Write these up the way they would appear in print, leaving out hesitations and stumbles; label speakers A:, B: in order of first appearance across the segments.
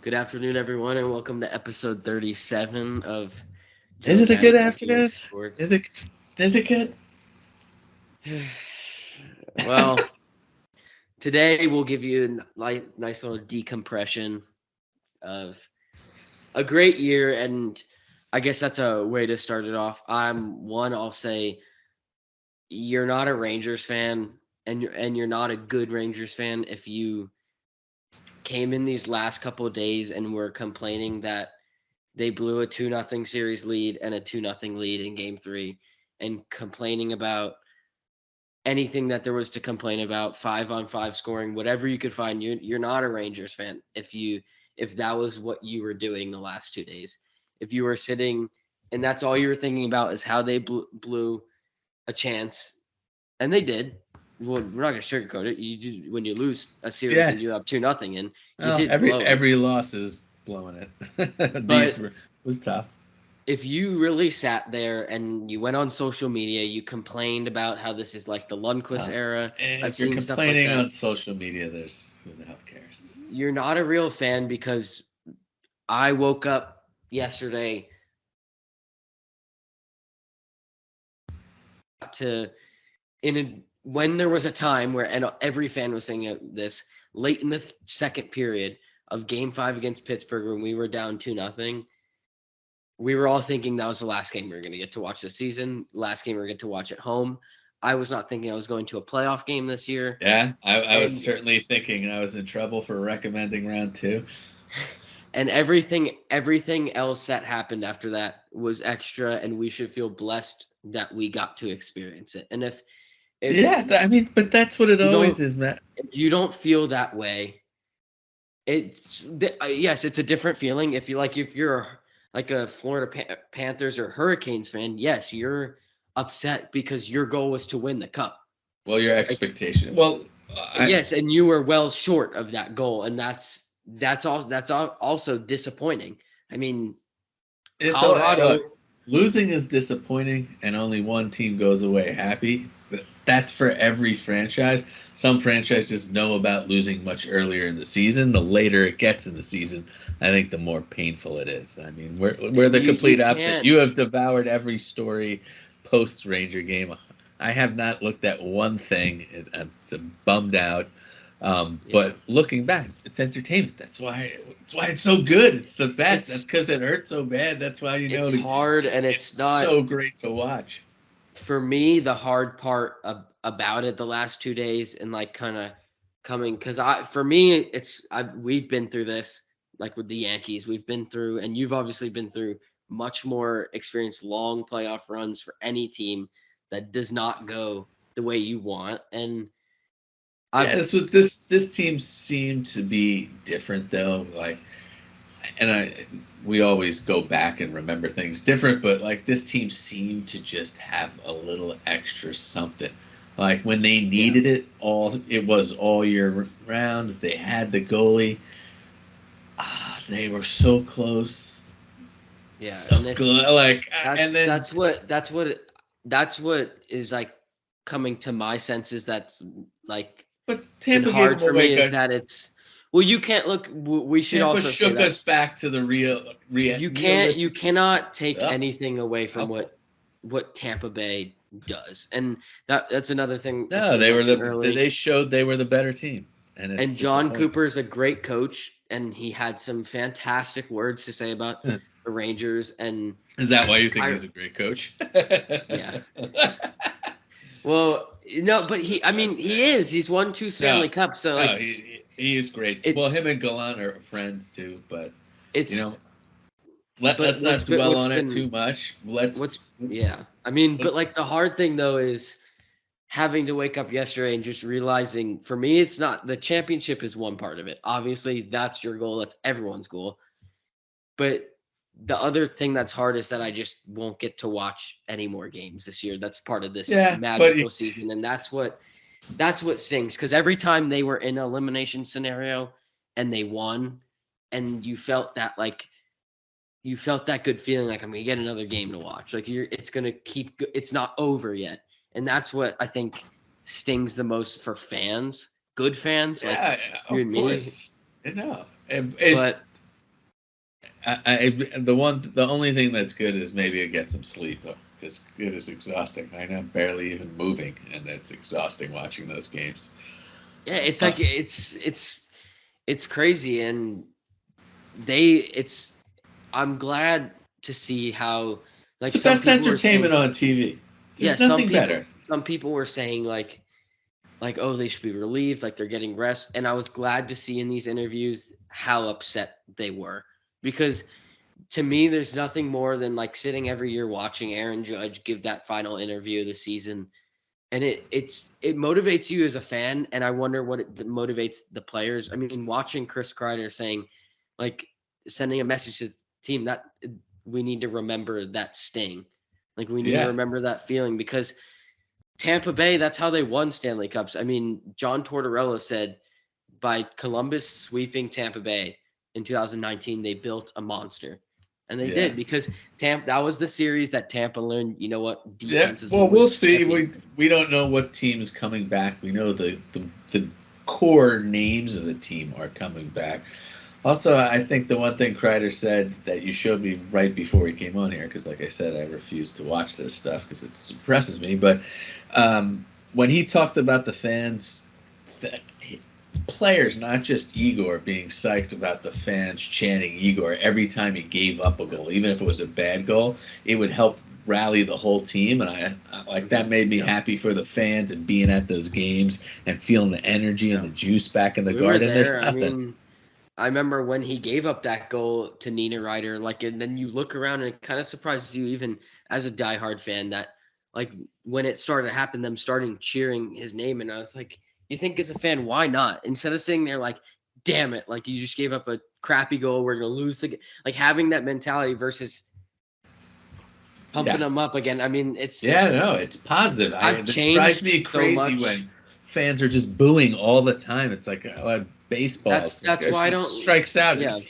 A: Good afternoon, everyone, and welcome to episode 37 of Joe
B: Is
A: and
B: it a good
A: Matty Talking
B: afternoon?
A: Sports.
B: Is it? Is it good?
A: Well, today we'll give you a nice little decompression of a great year, and I guess that's a way to start it off. I'll say you're not a Rangers fan, and you're not a good Rangers fan if you came in these last couple of days and were complaining that they blew a 2-0 series lead and a 2-0 lead in game 3 and complaining about anything that there was to complain about, 5-on-5 scoring, whatever you could find. You're not a Rangers fan if that was what you were doing the last 2 days. If you were sitting and that's all you were thinking about is how they blew a chance, and they did. Well, we're not going to sugarcoat it. When you lose a series and
B: Yes.
A: you're up 2-0, and you
B: Well,
A: did
B: every
A: blow it.
B: every loss is blowing it.
A: But
B: Was tough.
A: if you really sat there and you went on social media, you complained about how this is like the Lundqvist
B: Uh,
A: era. I've
B: if you're
A: seen stuff like
B: complaining
A: that.
B: on social media, there's who the hell cares?
A: You're not a real fan because I woke up yesterday to when there was a time where and every fan was saying this late in the second period of Game 5 against Pittsburgh when we were down 2-0. We were all thinking that was the last game we were going to get to watch this season, last game we were going to get to watch at home. I was not thinking I was going to a playoff game this year.
B: Yeah, I was
A: And
B: certainly thinking I was in trouble for recommending round two.
A: and everything else that happened after that was extra, and we should feel blessed that we got to experience it. And if
B: Yeah, I mean, but that's what it
A: you
B: always
A: don't
B: is, Matt.
A: if you don't feel that way, yes, it's a different feeling. If you're like a Florida Panthers or Hurricanes fan, yes, you're upset because your goal was to win the cup.
B: Well, your
A: Like
B: expectation. Well, I
A: yes, and you were well short of that goal, and that's also disappointing. I mean,
B: It's all
A: Colorado.
B: look. Losing is disappointing, and only one team goes away happy. That's for every franchise. Some franchises know about losing much earlier in the season. The later it gets in the season, I think the more painful it is. I mean, we're
A: And
B: the
A: you
B: complete opposite.
A: can't.
B: You have devoured every story post Ranger game. I have not looked at one thing. I'm bummed out.
A: Yeah,
B: But looking back, it's entertainment. That's why it's so good. It's the best. That's
A: it's
B: because it hurts so bad. That's why
A: it's hard, and
B: it's
A: it's not
B: so great to watch.
A: for me. The hard part about it the last 2 days, and like kind of coming because I for me we've been through this like with the Yankees. We've been through, and you've obviously been through much more experienced long playoff runs for any team that does not go the way you want. And
B: Yeah,
A: I've
B: this team seemed to be different though. Like, and we always go back and remember things different, but like this team seemed to just have a little extra something. Like when they
A: yeah,
B: needed it was all year round. They had the goalie. They were so close,
A: yeah,
B: so
A: and it's
B: good. Like, and
A: that's
B: then
A: that's what is like coming to my senses. That's like
B: but
A: been
B: Tampa gave
A: hard
B: them
A: for
B: away.
A: me is that it's well, you can't look. We should
B: Tampa
A: also say
B: shook
A: that
B: us back to the
A: you
B: realistic.
A: cannot take
B: Oh,
A: anything away from
B: helpful.
A: what Tampa Bay does, and that's another thing I
B: No,
A: should have
B: they were
A: mentioned
B: the
A: early.
B: they showed they were the better team, and it's
A: And John
B: disappointing.
A: Cooper is a great coach, and he had some fantastic words to say about the Rangers. And
B: Is that why you think
A: I
B: he's a great coach?
A: yeah, well, no, but I mean, he is. He's won two
B: No,
A: Stanley Cups, so
B: no,
A: like
B: he is great. Well,
A: it's
B: him and Galan are friends too, but you know,
A: it's. But
B: let's not dwell
A: what's
B: on it
A: been
B: too much. Let's
A: what's yeah. I mean,
B: let,
A: but like the hard thing though is having to wake up yesterday and just realizing for me it's not the championship is one part of it. Obviously, that's your goal. That's everyone's goal. But the other thing that's hard is that I just won't get to watch any more games this year. That's part of this
B: yeah, but
A: magical season, and that's what stings because every time they were in an elimination scenario and they won, and you felt that good feeling like I'm gonna get another game to watch. Like it's gonna keep. It's not over yet, and that's what I think stings the most for fans, good fans like
B: yeah,
A: you
B: of
A: and me.
B: course, I know. It
A: But
B: The only thing that's good is maybe I get some sleep because it is exhausting. I'm barely even moving, and it's exhausting watching those games.
A: Yeah, it's like it's crazy, and it's. I'm glad to see how
B: It's
A: like
B: the
A: some
B: best
A: people were saying,
B: entertainment on TV.
A: yeah,
B: There's nothing better.
A: some people were saying like oh they should be relieved, like they're getting rest, and I was glad to see in these interviews how upset they were because to me there's nothing more than like sitting every year watching Aaron Judge give that final interview of the season, and it motivates you as a fan, and I wonder what it motivates the players. I mean, watching Chris Kreider saying, like, sending a message to the team that we need to remember that sting, like we need to
B: Yeah,
A: remember that feeling because Tampa Bay, that's how they won Stanley Cups. I mean, John Tortorella said by Columbus sweeping Tampa Bay in 2019, they built a monster. And they
B: yeah,
A: did because Tampa that was the series that Tampa learned, you know what,
B: yeah.
A: defense is
B: Well,
A: what
B: we'll
A: wins
B: see.
A: champions.
B: We don't know what team's coming back. We know the core names of the team are coming back. Also, I think the one thing Kreider said that you showed me right before he came on here, because like I said, I refuse to watch this stuff because it suppresses me. But when he talked about the fans, the players, not just Igor, being psyched about the fans chanting Igor every time he gave up a goal, even if it was a bad goal, it would help rally the whole team. And I like that made me
A: Yeah.
B: happy for the fans and being at those games and feeling the energy and
A: Yeah.
B: the juice back in the
A: We were
B: garden. There's
A: there. I
B: nothing.
A: mean, I remember when he gave up that goal to Nina Ryder, like, and then you look around and it kind of surprises you, even as a diehard fan, that like when it started to happen, them starting cheering his name, and I was like, you think as a fan, why not? Instead of sitting there like, damn it, like you just gave up a crappy goal, we're gonna lose like having that mentality versus pumping
B: Yeah.
A: them up again. I mean,
B: Yeah, no, it's positive.
A: I've
B: It drives
A: changed
B: me
A: so
B: crazy
A: much.
B: when fans are just booing all the time. It's like baseball. It's like
A: That's
B: if
A: why I
B: he
A: don't.
B: strikes out,
A: Yeah.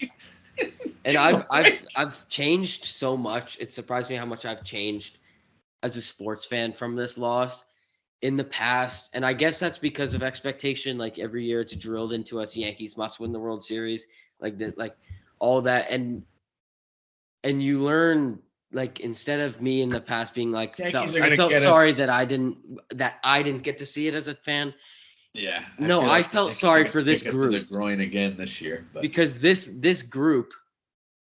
A: And
B: give him a break.
A: I've changed so much. It surprised me how much I've changed as a sports fan from this loss in the past. And I guess that's because of expectation. Like every year it's drilled into us Yankees must win the World Series. Like that like all that and you learn like instead of me in the past being like
B: Yankees are
A: I
B: gonna
A: felt
B: get us.
A: sorry that I didn't get to see it as a fan.
B: Yeah, I
A: No,
B: feel
A: I
B: like the
A: felt
B: Yankees are
A: sorry
B: gonna
A: for this
B: kick us in the
A: group
B: groin again this year. But
A: because this group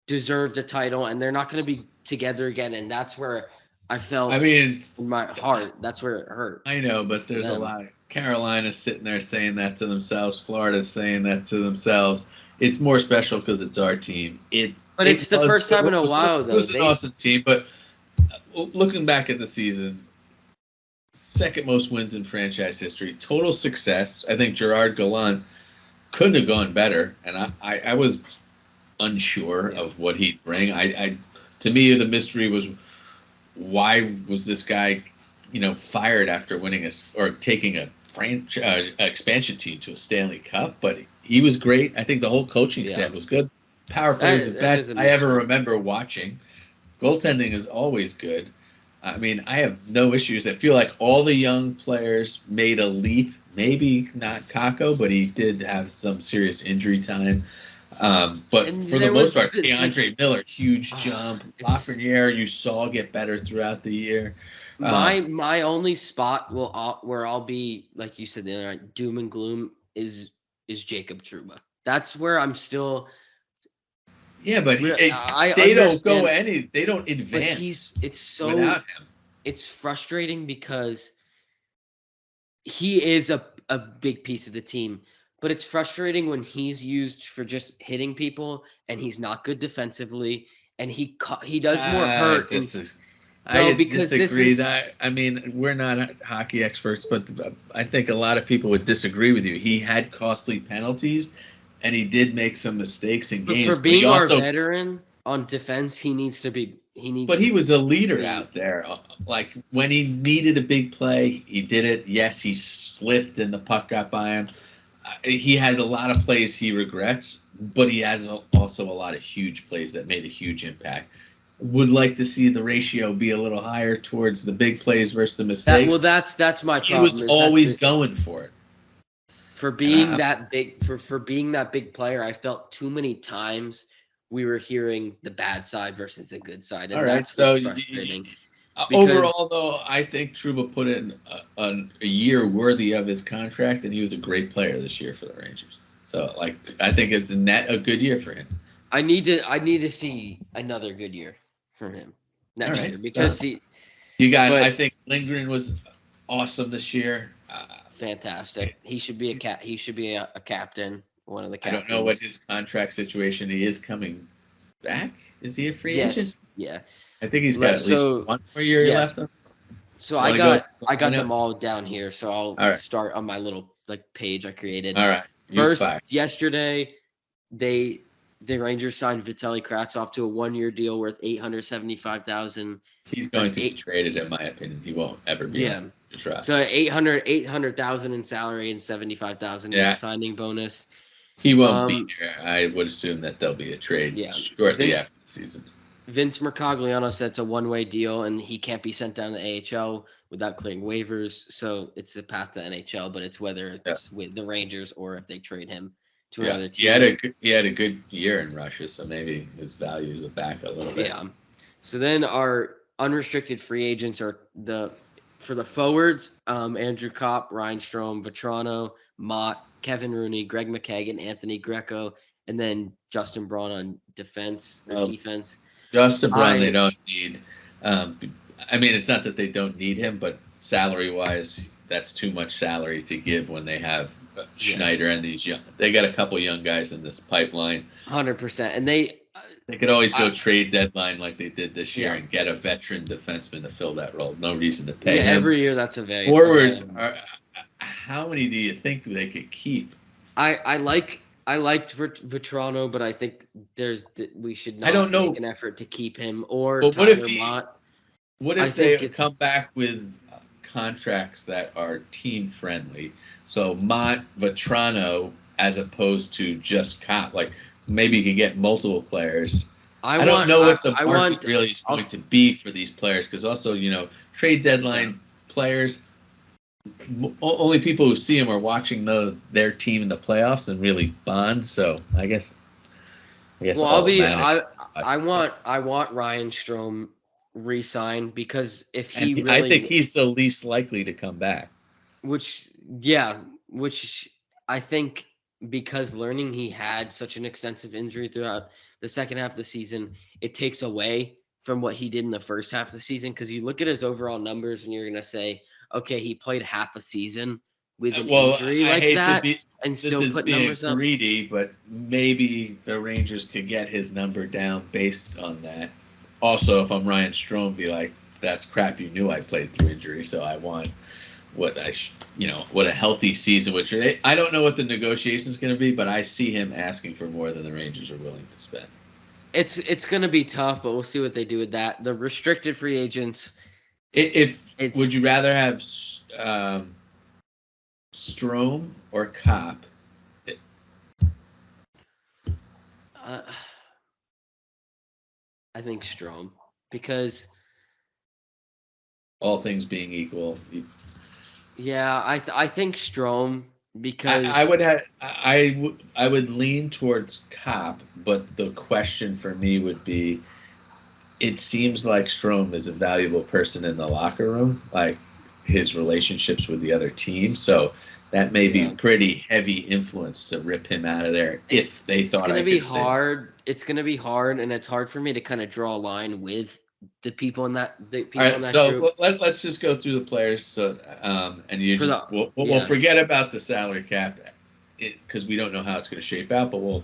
A: deserved a title and they're not going to be together again, and that's where I
B: I
A: felt
B: mean,
A: in my heart that's where it hurt
B: I know, but
A: for
B: there's a
A: them.
B: lot. Carolina's sitting there saying that to themselves. Florida's saying that to themselves. It's more special because it's our team.
A: But it's the first time in a while
B: It
A: though
B: was an
A: they
B: awesome team, but looking back at the season, second most wins in franchise history, total success. I think Gerard Gallant couldn't have gone better, and I was unsure
A: yeah
B: of what he'd bring. To me, the mystery was why was this guy, fired after winning or taking a expansion team to a Stanley Cup? But he was great. I think the whole coaching
A: yeah
B: staff was good. Power play was the
A: that is
B: best
A: a
B: I ever
A: mystery.
B: remember watching. Goaltending is always good. I mean, I have no issues. I feel like all the young players made a leap. Maybe not Kako, but he did have some serious injury time. But
A: And
B: for the
A: there
B: most
A: was
B: part, Keandre Miller, huge jump.
A: it's
B: Lafreniere, you saw get better throughout the year.
A: my only spot where I'll be like you said the other night, doom and gloom is Jacob Truba. That's where I'm still
B: Yeah, but
A: I
B: they don't go
A: understand,
B: they don't
A: but
B: advance
A: so
B: without him.
A: it's frustrating because he is a big piece of the team, but it's frustrating when he's used for just hitting people and he's not good defensively and he does more
B: Uh,
A: hurt and
B: this is I
A: no because this
B: disagree.
A: is
B: That I mean, we're not hockey experts, but I think a lot of people would disagree with you. He had costly penalties, and he did make some mistakes in
A: but for
B: games. But he
A: being our
B: also,
A: veteran on defense, he needs
B: but
A: to
B: he was a leader
A: be
B: out there. Like when he needed a big play, he did it. Yes, he slipped and the puck got by him. He had a lot of plays he regrets, but he has also a lot of huge plays that made a huge impact. Would like to see the ratio be a little higher towards the big plays versus the
A: that well
B: mistakes.
A: that's my
B: He was
A: problem is that
B: always going for it,
A: for
B: and
A: being that big for being that big player, I felt too many times we were hearing the bad side versus the good side,
B: All
A: and
B: right.
A: that's what's
B: So
A: frustrating. Because
B: overall, though, I think Trouba put in a year worthy of his contract, and he was a great player this year for the Rangers. So, like, I think it's net a good year for him.
A: I need to see another good year from him
B: All
A: next
B: right.
A: year
B: So
A: because he.
B: you got.
A: But
B: I think Lindgren was awesome this year.
A: fantastic. He should be a cat. He should be a captain, one of the
B: I don't know what
A: captains.
B: his contract situation. He is coming back. Is he a free agent?
A: Yes, yeah.
B: I think he's got at least
A: So
B: one more year
A: yes,
B: left. On.
A: so
B: You want to go?
A: I got
B: Lineup?
A: them all down here. So I'll
B: All right.
A: start on my little like page I created.
B: All right. You
A: First,
B: fire.
A: yesterday, they the Rangers signed Vitaly Kravtsov to a 1-year deal worth 875,000.
B: He's going
A: That's
B: to be traded, in my opinion. He won't ever be on
A: yeah.
B: this
A: So
B: roster.
A: 800,000 in salary and 75,000 in
B: Yeah,
A: signing bonus.
B: he won't be
A: Um,
B: here. I would assume that there'll be a trade
A: yeah.
B: shortly
A: Vince
B: after the season.
A: Vince Mercogliano said it's a one-way deal and he can't be sent down to AHL without clearing waivers. So it's a path to NHL, but it's whether
B: Yeah,
A: it's with the Rangers or if they trade him to
B: yeah.
A: another
B: He had
A: team.
B: he had a good year in Russia, so maybe his values are back a little bit.
A: Yeah. So then our unrestricted free agents are for the forwards, Andrew Kopp, Ryan Strome, Vetrano, Mott, Kevin Rooney, Greg McKagan, Anthony Greco, and then Justin Braun on defense or
B: Well,
A: defense.
B: Justin Brown, they
A: I
B: don't need. Um, I mean, it's not that they don't need him, but salary wise, that's too much salary to give when they have
A: yeah,
B: Schneider and these young. They got a couple young guys in this pipeline.
A: 100%. And they
B: They could always
A: I,
B: go trade deadline like they did this year
A: yeah.
B: and get a veteran defenseman to fill that role. No reason to
A: Yeah,
B: pay him.
A: every year that's a
B: Forwards
A: value.
B: are. How many do you think they could keep?
A: I liked Vetrano, but I think we should
B: I don't
A: not make
B: know,
A: an effort to keep him or
B: but what if
A: Tyler
B: he?
A: Mott.
B: What
A: I
B: if they
A: think it's
B: come back with contracts that are team friendly? So Mont Vetrano, as opposed to just Cop, like maybe you could get multiple players. I don't know what the
A: I
B: market
A: want
B: really is going
A: I'll
B: to be for these players because also trade
A: yeah.
B: deadline players. Only people who see them are watching their team in the playoffs and really bond. So I guess
A: Well,
B: all the managers.
A: I want Ryan Strome re-signed because if
B: And
A: he
B: I think
A: really
B: he's the least likely to come back.
A: which yeah, which I think because learning he had such an extensive injury throughout the second half of the season, it takes away from what he did in the first half of the season because you look at his overall numbers and you're going to say, okay, he played half a season with an
B: Well,
A: injury
B: I
A: like
B: hate to
A: that
B: be.
A: and
B: This
A: still
B: is
A: put
B: being
A: numbers up.
B: greedy, but maybe the Rangers could get his number down based on that. Also, if I'm Ryan Strome, be like, "That's crap. You knew I played through injury, so I want what a healthy season." Which I don't know what the negotiation is going to be, but I see him asking for more than the Rangers are willing to spend.
A: It's going to be tough, but we'll see what they do with that. The restricted free agents,
B: If would you
A: it's
B: rather have Strome or Cop?
A: uh, I think Strome because
B: All things being equal,
A: yeah, I think Strome
B: I
A: because
B: would have I would lean towards Cop, but the question for me would be: it seems like Strom is a valuable person in the locker room, like his relationships with the other team. So that may be
A: yeah,
B: pretty heavy influence to rip him out of there if they
A: it's
B: thought
A: gonna
B: I
A: be
B: could save.
A: hard. It's gonna be hard, and it's hard for me to kind of draw a line with the
B: All
A: people in
B: right,
A: that
B: so
A: group
B: let's just go through the players. So and you
A: for
B: just
A: the
B: we'll
A: yeah
B: forget about the salary cap, because we don't know how it's going to shape out. But we'll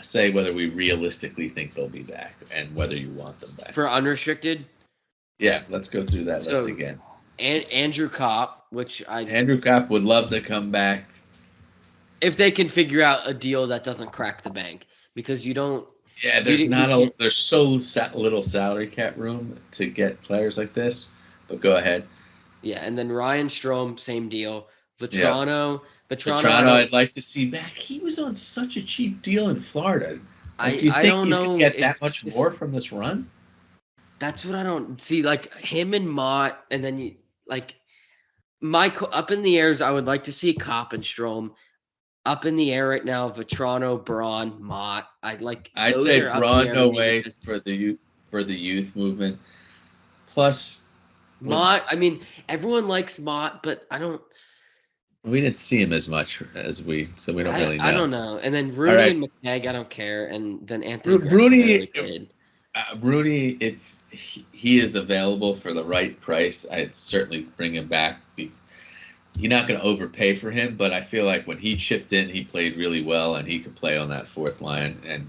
B: say whether we realistically think they'll be back and whether you want them back.
A: for unrestricted.
B: Yeah, let's go through that list
A: So
B: again.
A: Andrew Kopp,
B: Andrew Kopp would love to come back.
A: if they can figure out a deal that doesn't crack the bank, because
B: Yeah,
A: you can't.
B: there's so little salary cap room to get players like this. But go ahead.
A: Yeah, and then Ryan Strome, same deal.
B: Yeah,
A: Vetrano,
B: Vetrano, I'd like to see back. He was on such a cheap deal in Florida. Like, do you
A: I
B: think
A: don't
B: he's gonna
A: know
B: get
A: if
B: that much more from this run?
A: that's what I don't see. Like him and Mott, and then you like up in the airs. I would like to see Kopp and Strome. up in the air right now. Vetrano, Braun, Mott.
B: I'd
A: Those
B: say
A: are up in the
B: Braun,
A: air
B: no
A: with me
B: way
A: because
B: for the youth movement. Plus, with
A: Mott. I mean, everyone likes Mott, but I don't.
B: we didn't see him as much as so we don't really
A: I
B: know.
A: don't know. And then
B: All
A: Rooney
B: right,
A: and McKegg, I don't care. And then Anthony Graham barely
B: Bruni,
A: played.
B: Bruni, if he is available for the right price, I'd certainly bring him back. You're not going to overpay for him, but I feel like when he chipped in, he played really well, and he could play on that fourth line, and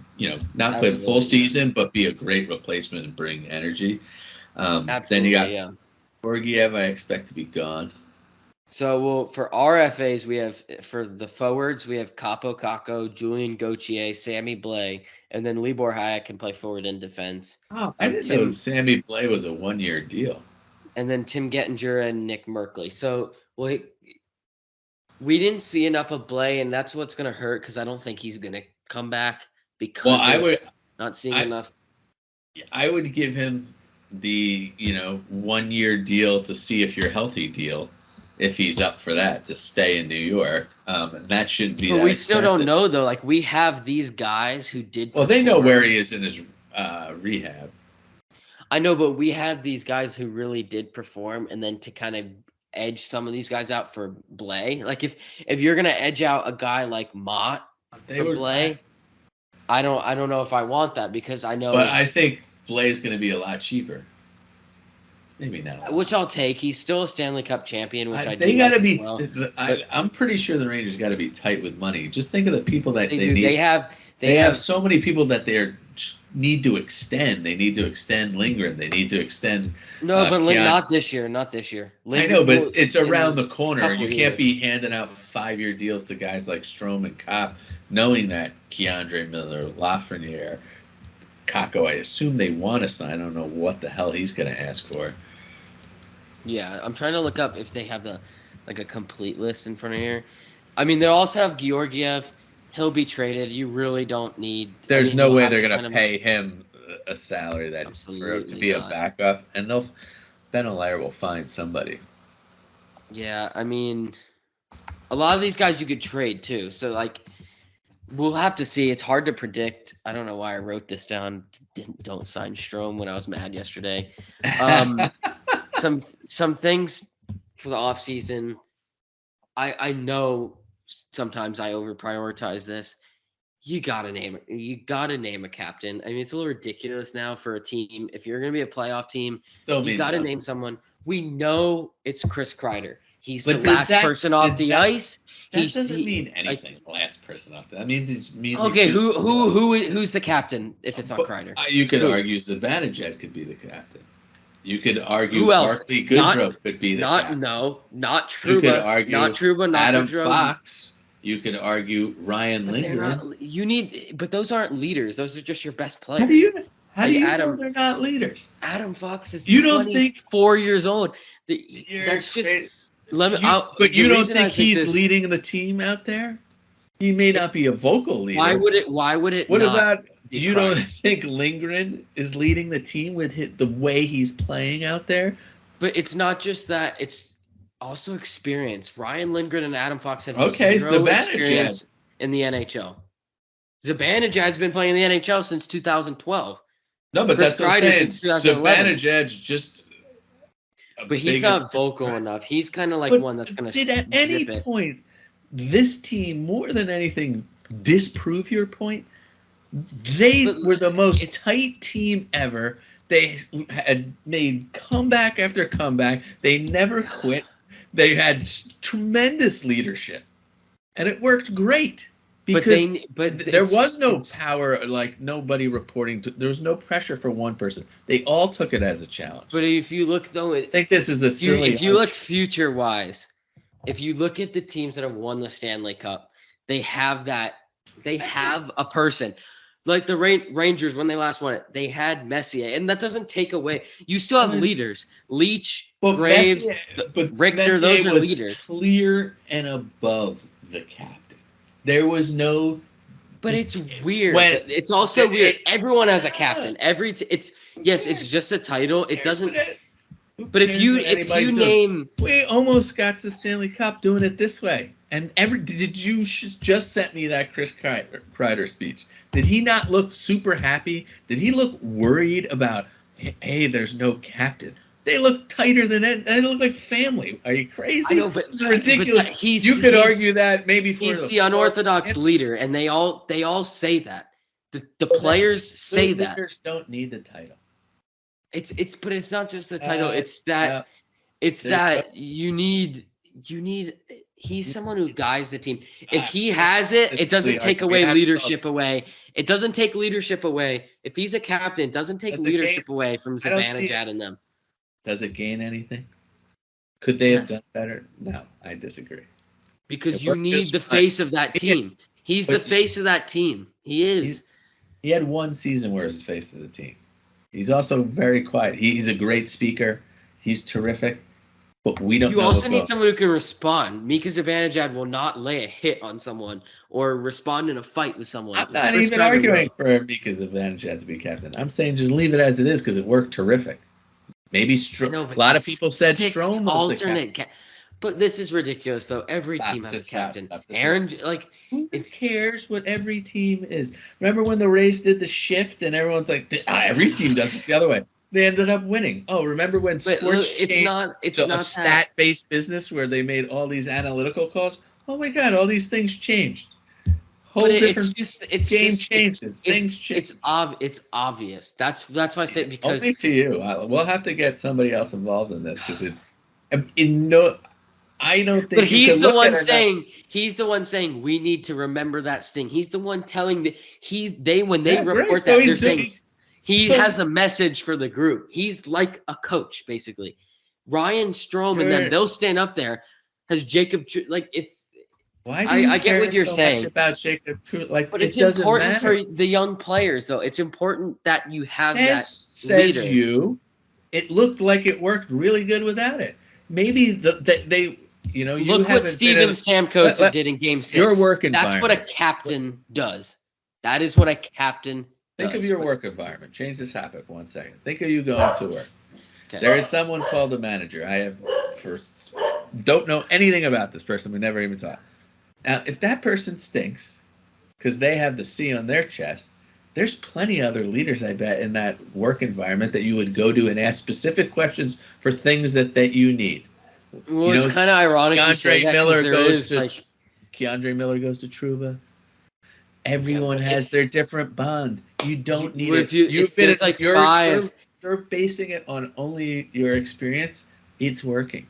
B: not play the full
A: Absolutely, yeah.
B: season, but be a great replacement and bring energy. Then you
A: Absolutely,
B: got
A: yeah.
B: Georgiev. I expect to be gone.
A: So, well, for RFAs, we have for the forwards, we have Capo Caco, Julian Gauthier, Sammy Blay, and then Libor Hayek can play forward and defense.
B: Oh, I didn't know
A: Tim,
B: Sammy Blay was a 1-year deal.
A: and then Tim Gettinger and Nick Merkley. So, well, we didn't see enough of Blay, and that's what's going to hurt because I don't think he's going to come back
B: Well,
A: because of not seeing
B: I
A: enough.
B: I would give him the 1-year deal to see if you're healthy deal, if he's up for that to stay in New York. And that shouldn't be
A: But
B: that
A: we still don't
B: expensive.
A: know though. Like we have these guys who did
B: Well, they know where
A: perform.
B: he is in his rehab.
A: I know, but we have these guys who really did perform, and then to kind of edge some of these guys out for Blay. Like if you're gonna edge out a guy like Mott
B: They
A: for
B: were,
A: Blay, I don't know if I want that because I
B: but
A: know
B: I think Blay's going to be a lot cheaper. Maybe not a
A: which
B: lot.
A: I'll take. He's still a Stanley Cup champion, which I
B: They
A: do
B: got to
A: like as
B: be.
A: well. But
B: I'm pretty sure the Rangers got to be tight with money. Just think of the people that
A: they
B: they
A: do. They
B: need.
A: have they
B: They have
A: have
B: so many people that they need to extend. They need to extend Lindgren. They need to extend
A: no, but
B: Keon.
A: not this year. Not this year.
B: I know, but
A: Well,
B: it's
A: in
B: around the
A: a
B: corner.
A: couple
B: You can't
A: years.
B: be handing out 5-year deals to guys like Strom and Kopp, knowing that Keandre Miller, Lafreniere, Kako, I assume they want to sign. I don't know what the hell he's going to ask for.
A: Yeah, I'm trying to look up if they have a complete list in front of here. I mean, they also have Georgiev. He'll be traded. You really don't need. I
B: There's
A: mean,
B: no
A: you'll
B: way
A: have
B: they're
A: to
B: going
A: sign
B: to
A: him.
B: pay him a salary to
A: Absolutely
B: be a
A: not.
B: backup, and Ben Allaire will find somebody.
A: Yeah, I mean, a lot of these guys you could trade too. So we'll have to see. It's hard to predict. I don't know why I wrote this down. Don't sign Strom when I was mad yesterday. Um, some things for the off season. I know sometimes I over prioritize this. You gotta name a captain. I mean, it's a little ridiculous now for a team. If you're gonna be a playoff team,
B: Still
A: you
B: means
A: gotta
B: nothing.
A: name someone. We know it's Chris Kreider. He's the
B: But did
A: last
B: that
A: person off
B: did
A: the
B: that
A: ice.
B: that doesn't
A: He
B: mean
A: like
B: anything. Last person off that means he
A: okay.
B: keeps.
A: Who's the captain if it's not
B: But
A: Kreider?
B: you could
A: Who
B: argue Zibanejad could be the captain. You could argue
A: who else?
B: Barclay
A: Not
B: Goodrow could be the
A: not
B: captain.
A: no not
B: You could
A: Truba not
B: argue
A: Truba not
B: Adam
A: Goodrow.
B: Fox. You could argue Ryan
A: But they're
B: Lindgren.
A: not. You need. But those aren't leaders. Those are just your best
B: How do
A: players.
B: you how do
A: Like
B: you know they're not leaders?
A: Adam Fox is
B: You don't think
A: 24 years old.
B: you're
A: That's just
B: crazy.
A: let me.
B: But
A: The
B: you don't
A: reason I
B: think
A: picked
B: he's
A: this.
B: leading the team out there? He may not be a vocal
A: Why
B: leader.
A: would it? Why would it
B: What
A: not
B: about
A: be
B: you don't
A: Kreider?
B: think Lindgren is leading the team with the way he's playing out there?
A: But it's not just that. It's also experience. Ryan Lindgren and Adam Fox have
B: Okay,
A: zero
B: Zibanejad.
A: experience in the NHL. Zibanejad's been playing in the NHL since 2012.
B: No, but
A: Chris
B: that's what I'm
A: Kreider
B: saying.
A: since 2011.
B: Zibanejad's just a
A: But he's
B: bigger
A: not
B: Chris
A: vocal
B: Kreider.
A: enough. He's kind of like
B: But
A: one that's gonna
B: did at any
A: zip it.
B: point this team, more than anything, disprove your point? They
A: But
B: were the most
A: it's
B: tight team ever. They had made comeback after comeback. They never quit. They had tremendous leadership, and it worked great because there was no
A: it's
B: power, like nobody reporting to. There was no pressure for one person. They all took it as a challenge.
A: but if you look though,
B: I think this is a silly.
A: if you look future wise, if you look at the teams that have won the Stanley Cup, they have that. They
B: That's just
A: have a person. Like the Rangers when they last won it, they had Messier, and that doesn't take away. You still have leaders, Leach,
B: But
A: Graves, Richter. Those
B: Messier
A: are
B: was
A: leaders.
B: clear and above the captain. There was no
A: But it's weird.
B: when
A: It's also weird.
B: it,
A: Everyone has a captain. It's yes, it's just a title. It doesn't. But if you name,
B: we almost got to Stanley Cup doing it this way. And did you just sent me that Chris Kreider speech? Did he not look super happy? Did he look worried about? Hey, there's no captain. They look tighter than it. They look like family. Are you crazy?
A: I know, but
B: it's ridiculous.
A: But
B: you could argue that maybe for
A: he's the unorthodox leader, and they all say that. The players say that
B: leaders don't need the title.
A: But it's not just the title. It's that you need. He's someone who guides the team. If he has it, it doesn't take away leadership away. It doesn't take leadership away. If he's a captain, it doesn't take leadership away from Zibanejad and them.
B: Does it gain anything? Could they have done better? No, I disagree.
A: Because you need the face of that team. He's the face of that team. He is.
B: He had one season where he's the face of the team. He's also very quiet. He's a great speaker. He's terrific. But we don't know.
A: You also need someone who can respond. Mika Zibanejad will not lay a hit on someone or respond in a fight with someone.
B: I'm not even arguing for Mika Zibanejad to be captain. I'm saying just leave it as it is because it worked terrific. Maybe a lot of people said Strome was the captain.
A: But this is ridiculous, though. Every team has a captain.
B: Who cares what every team is? Remember when the Rays did the shift and everyone's like, every team does it the other way. They ended up winning. Oh, remember when sports changed to a stat-based business where they made all these analytical calls? Oh my God, all these things changed. Things change.
A: It's obvious. That's why I say it, because
B: only to you. We'll have to get somebody else involved in this because I don't think.
A: But he's the one saying we need to remember that sting. He's the one telling when they report that they're saying he has a message for the group. He's like a coach basically. Ryan Strome and them, they'll stand up there. Has Jacob it's?
B: Why do you
A: I get what you're saying
B: about Jacob?
A: But it's important for the young players, though. It's important that you have
B: says
A: leader.
B: It looked like it worked really good without it. Maybe they.
A: Look what Steven Stamkos did in Game 6.
B: Your work environment.
A: That's what a captain does. That is what a captain does.
B: Think of your work environment. Change this topic 1 second. Think of you going to work. Okay. There is someone called a manager. I don't know anything about this person. We never even talked. Now, if that person stinks because they have the C on their chest, there's plenty of other leaders, I bet, in that work environment that you would go to and ask specific questions for things that you need.
A: Well, it's kind of ironic.
B: Keandre Miller goes to Trouba. Everyone has their different bond. You don't need it. You're basing it on only your experience. It's working.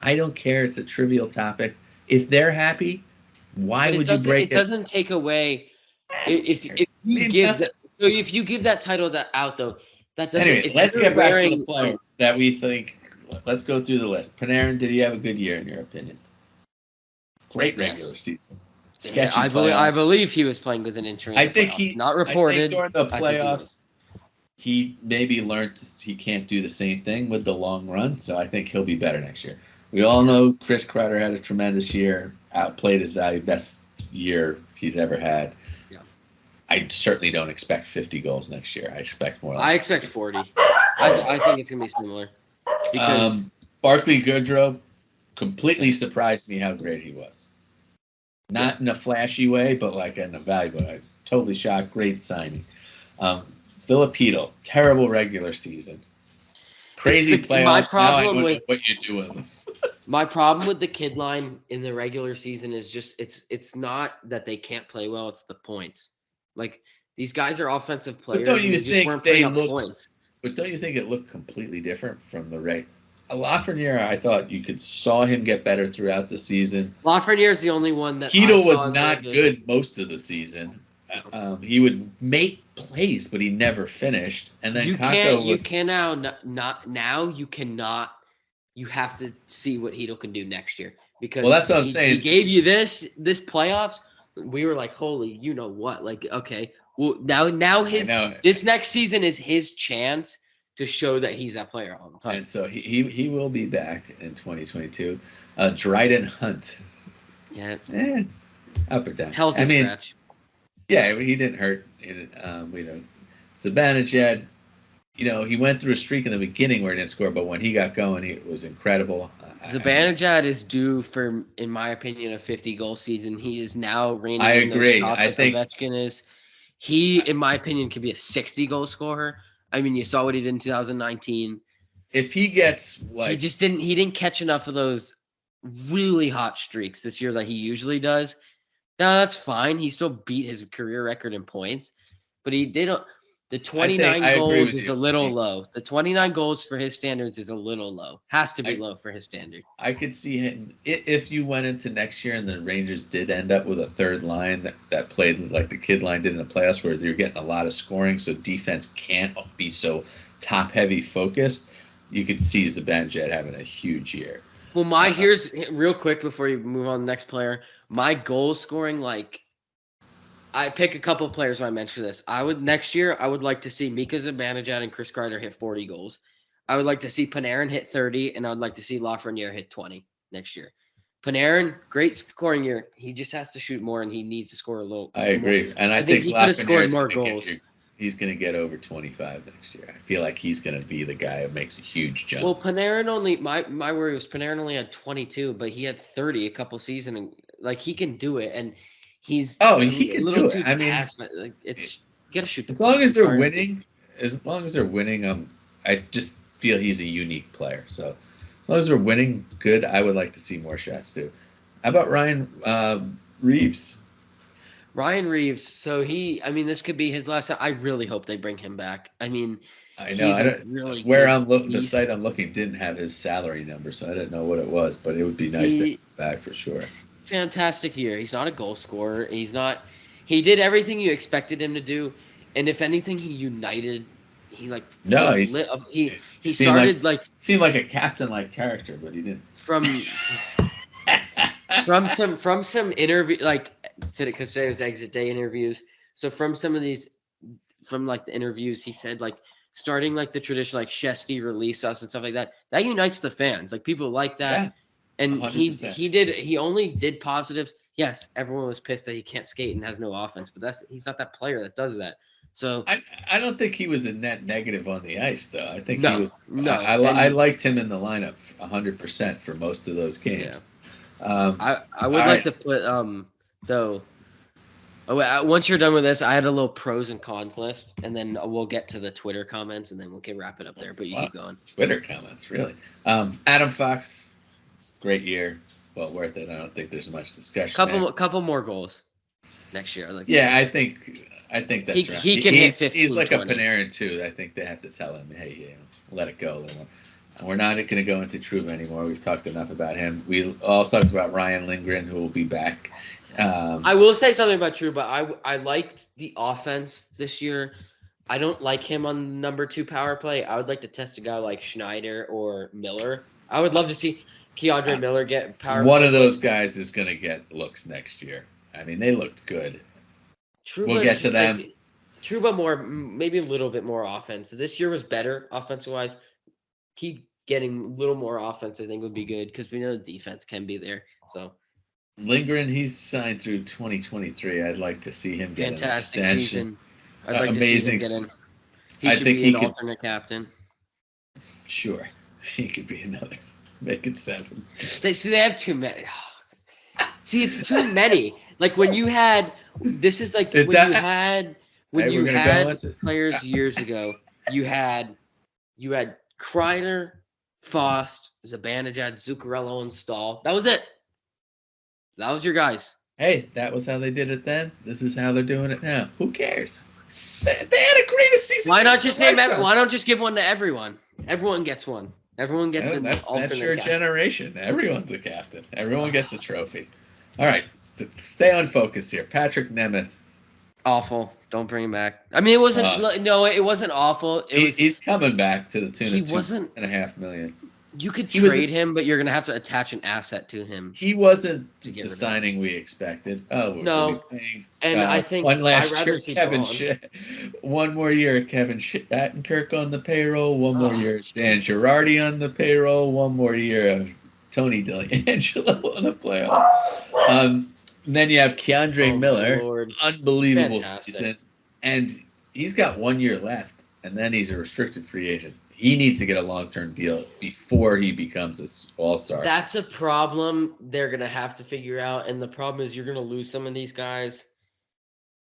B: I don't care. It's a trivial topic. If they're happy, why would you break it?
A: It doesn't take away. If you give that title out, though, that doesn't.
B: Anyway, let's get back to the players that we think. Let's go through the list. Panarin, did he have a good year in your opinion? Great regular season.
A: Sketchy I believe he was playing with an injury.
B: I think he
A: not reported.
B: During the playoffs, he maybe learned he can't do the same thing with the long run. So I think he'll be better next year. We all know Chris Kreider had a tremendous year, outplayed his value, best year he's ever had. Yeah. I certainly don't expect 50 goals next year. I expect more.
A: I expect 40. I think it's gonna be similar. Because
B: Barclay Goodrow completely surprised me how great he was. Not in a flashy way, but like in a valuable way. Totally shocked. Great signing. Filipino, terrible regular season. Crazy playoffs.
A: My problem
B: now I
A: with
B: what you do with them.
A: My problem with the kid line in the regular season is just it's not that they can't play well, it's the points. Like these guys are offensive players.
B: But don't you think they looked
A: points.
B: But don't you think it looked completely different from the reg? Lafreniere, I thought you saw him get better throughout the season.
A: Lafreniere is the only one that
B: Keto was not good most of the season. He would make plays, but he never finished. And then you have to see what Hedo can do next year, because that's what I'm saying.
A: He gave you this playoffs. We were like, holy, you know what? Like, okay, well now this next season is his chance to show that he's that player all the time.
B: And so he will be back in 2022. Dryden Hunt.
A: Yeah.
B: Up or down.
A: Healthy scratch.
B: Yeah, he didn't hurt. Zibanejad, he went through a streak in the beginning where he didn't score, but when he got going, it was incredible.
A: Zibanejad is due for, in my opinion, a 50-goal season. He is now
B: I
A: reining in those
B: agree.
A: shots
B: I
A: like
B: think
A: Ovechkin is. He, in my opinion, could be a 60-goal scorer. I mean, you saw what he did in 2019.
B: if he gets
A: He didn't catch enough of those really hot streaks this year that he usually does. Now that's fine. He still beat his career record in points, but he did. The 29
B: I agree
A: goals
B: with
A: is
B: you.
A: a little low. The 29 goals for his standards is a little low. Has to be low for his standard.
B: I could see him if you went into next year and the Rangers did end up with a third line that played like the kid line did in the playoffs, where you're getting a lot of scoring, so defense can't be so top heavy focused. You could see Zibanejad having a huge year.
A: Well, here's real quick before you move on to the next player. My goal scoring, like, I pick a couple of players when I mention this. Next year, I would like to see Mika Zibanejad and Chris Kreider hit 40 goals. I would like to see Panarin hit 30, and I would like to see Lafreniere hit 20 next year. Panarin, great scoring year. He just has to shoot more, and he needs to score a little.
B: I agree,
A: more.
B: and I
A: think
B: think
A: he could have scored
B: Lafreniere's
A: more
B: gonna
A: goals.
B: he's going to get over 25 next year. I feel like he's going to be the guy who makes a huge jump.
A: Well, Panarin only my worry was Panarin only had 22, but he had 30 a couple seasons, and like he can do it, and he's
B: He can do it. I mean,
A: like it's you gotta shoot.
B: As long as they're winning, I just feel he's a unique player. So as long as they're winning, good. I would like to see more shots too. How about Ryan Reeves?
A: Ryan Reeves. So this could be his last time. I really hope they bring him back. I mean,
B: I know.
A: he's
B: I
A: a
B: don't,
A: really
B: where
A: good
B: I'm looking, the
A: beast.
B: site I'm looking didn't have his salary number, so I didn't know what it was. But it would be nice to have him back for sure.
A: Fantastic year. He's not a goal scorer. He did everything you expected him to do, and if anything, he united. He
B: seemed like a captain like character, but he didn't.
A: From some interview, like because there's exit day interviews. So from some of these, from like the interviews, he said like starting like the tradition like Shesty release us and stuff like that. That unites the fans. Like people like that.
B: Yeah.
A: And
B: 100%.
A: he only did positives. Yes, everyone was pissed that he can't skate and has no offense, but he's not that player that does that. So
B: I don't think he was a net negative on the ice, though. I think
A: he
B: was.
A: No,
B: I liked him in the lineup 100% for most of those games.
A: Yeah. I would like to put though. Oh, wait, once you're done with this, I had a little pros and cons list, and then we'll get to the Twitter comments, and then we can wrap it up there. But you keep going.
B: Twitter comments, really. Adam Fox, great year, well worth it. I don't think there's much discussion.
A: Couple more goals next year.
B: I think that's right.
A: He can hit 15.
B: He's like
A: 20.
B: a Panarin too. I think they have to tell him, hey, let it go. We're not going to go into Trouba anymore. We've talked enough about him. We all talked about Ryan Lindgren, who will be back.
A: I will say something about Trouba. I liked the offense this year. I don't like him on number 2 power play. I would like to test a guy like Schneider or Miller. I would love to see Keandre Miller get power.
B: One of those guys is going to get looks next year. I mean, they looked good. We'll get to them.
A: Trouba maybe a little bit more offense. This year was better offensive-wise. Keep getting a little more offense, I think, would be good because we know the defense can be there. So
B: Lindgren, he's signed through 2023. I'd like to see him get
A: fantastic
B: an
A: season. I'd like to see him get in. He should be an alternate captain.
B: Sure, he could be another. Make it 7.
A: They have too many. See, it's too many. Like when you had this is like when you had players years ago. You had Kreider, Faust, Zibanejad, Zuccarello, and Stahl. That was it. That was your guys.
B: Hey, that was how they did it then. This is how they're doing it now. Who cares? They had a greatest season.
A: Why not just name everyone? Why not just give one to everyone? Everyone gets one. Everyone gets an alternate.
B: That's your generation. Everyone's a captain. Everyone gets a trophy. All right, stay on focus here. Patrick Nemeth.
A: Awful. Don't bring him back. I mean, it wasn't. No, it wasn't awful.
B: He's coming back to the tune of $2.5 million.
A: You could trade him, but you're gonna have to attach an asset to him.
B: He wasn't the signing we expected. Oh
A: no, and I think
B: one more year of Kevin Shattenkirk on the payroll. One more year of Dan Girardi on the payroll. One more year of Tony DeLangelo on the playoff. Then you have Keandre Miller, unbelievable season, and he's got 1 year left. and then he's a restricted free agent. He needs to get a long-term deal before he becomes an all-star.
A: That's a problem they're going to have to figure out. And the problem is you're going to lose some of these guys.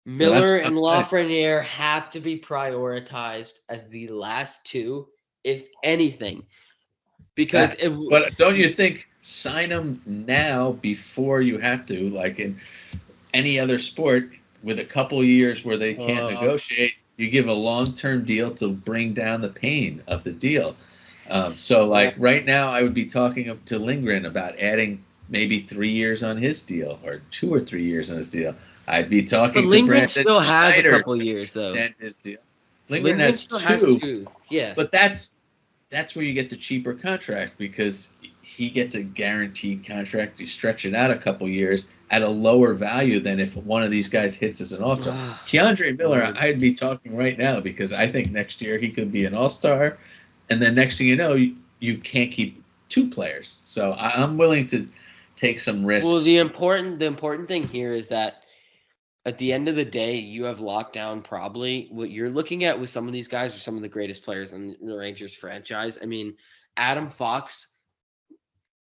A: Miller and Lafreniere have to be prioritized as the last two, if anything. Because
B: but don't you think sign them now before you have to, like in any other sport, with a couple years where they can't negotiate, you give a long-term deal to bring down the pain of the deal. Right now, I would be talking to Lindgren about adding maybe 3 years on his deal or 2 or 3 years on his deal. I'd be talking to
A: Lindgren
B: Brandon
A: still has
B: Schneider
A: a couple years, though.
B: Extend his deal. Lindgren has
A: still
B: two,
A: has two. Yeah.
B: But that's where you get the cheaper contract because he gets a guaranteed contract. You stretch it out a couple years at a lower value than if one of these guys hits as an all-star. Keandre Miller, I'd be talking right now because I think next year he could be an all-star, and then next thing you know, you can't keep two players. So I'm willing to take some risks.
A: Well, the important thing here is that at the end of the day, you have locked down probably what you're looking at with some of these guys are some of the greatest players in the Rangers franchise. I mean, Adam Fox,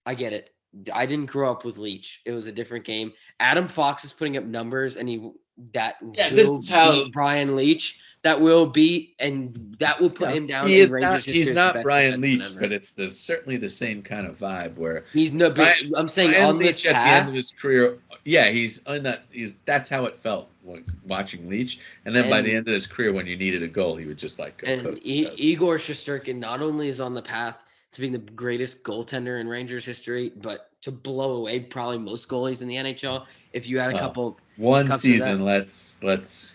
A: I get it. I didn't grow up with Leach. It was a different game. Adam Fox is putting up numbers, and
B: this is how
A: beat Brian Leach. That will beat, and that will put him down
B: in
A: Rangers history.
B: He's
A: as
B: not
A: the best
B: Brian Leach,
A: ever.
B: but it's certainly the same kind of vibe where
A: he's no. I'm saying
B: Brian
A: on
B: Leach
A: this path,
B: at the end of his career, yeah, he's on that. That's how it felt when watching Leach, and then by the end of his career, when you needed a goal, he would just like go.
A: And Igor Shesterkin not only is on the path to being the greatest goaltender in Rangers history, but to blow away probably most goalies in the NHL. If you had a couple
B: one season, let's